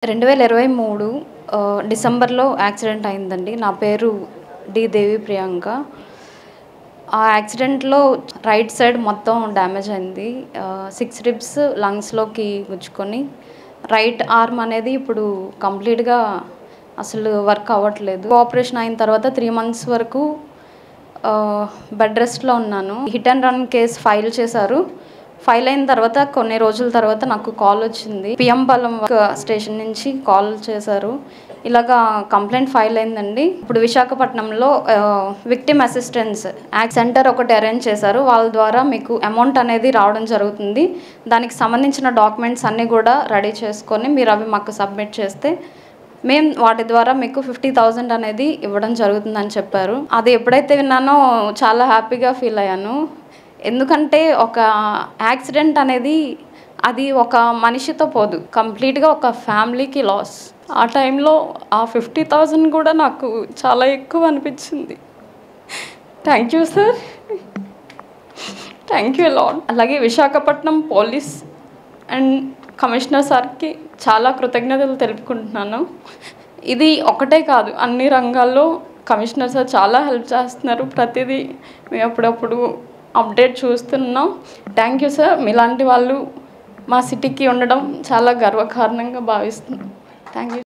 2023 డిసెంబర్‌లో యాక్సిడెంట్ అయిందండి. నా పేరు దేవి ప్రియాంక. ఆ యాక్సిడెంట్‌లో రైట్ సైడ్ మొత్తం డ్యామేజ్ అయింది. 6 రిబ్స్ లంగ్స్‌లోకి గుచ్చుకొని రైట్ ఆర్మ్ అనేది ఇప్పుడు కంప్లీట్‌గా అసలు వర్క్ అవ్వట్లేదు. ఆపరేషన్ అయిన తర్వాత 3 మంత్స్ వరకు బెడ్ రెస్ట్‌లో ఉన్నాను. Hit and run case file చేశారు. ఫైల్ అయిన తర్వాత కొన్ని రోజుల తర్వాత నాకు కాల్ వచ్చింది. పిఎంపాలెం స్టేషన్ నుంచి కాల్ చేశారు. ఇలాగా కంప్లైంట్ ఫైల్ అయిందండి. ఇప్పుడు విశాఖపట్నంలో విక్టిమ్ అసిస్టెన్స్ యాక్ట్ సెంటర్ ఒకటి అరేంజ్ చేశారు. వాళ్ళ ద్వారా మీకు అమౌంట్ అనేది రావడం జరుగుతుంది. దానికి సంబంధించిన డాక్యుమెంట్స్ అన్నీ కూడా రెడీ చేసుకొని మీరు అవి మాకు సబ్మిట్ చేస్తే మేము వాటి ద్వారా మీకు 50,000 అనేది ఇవ్వడం జరుగుతుందని చెప్పారు. అది ఎప్పుడైతే విన్నానో చాలా హ్యాపీగా ఫీల్ అయ్యాను. ఎందుకంటే ఒక యాక్సిడెంట్ అనేది అది ఒక మనిషితో పోదు, కంప్లీట్గా ఒక ఫ్యామిలీకి లాస్. ఆ టైంలో ఆ 50,000 కూడా నాకు చాలా ఎక్కువ అనిపించింది. Thank you sir, thank you lot. అలాగే విశాఖపట్నం పోలీస్ అండ్ కమిషనర్ సార్కి చాలా కృతజ్ఞతలు తెలుపుకుంటున్నాను. ఇది ఒకటే కాదు, అన్ని రంగాల్లో కమిషనర్ సార్ చాలా హెల్ప్ చేస్తున్నారు. ప్రతిదీ మేము అప్పుడప్పుడు అప్డేట్ చూస్తున్నాం. Thank you sir. మీలాంటి వాళ్ళు మా సిటీకి ఉండడం చాలా గర్వకారణంగా భావిస్తున్నాం. Thank you.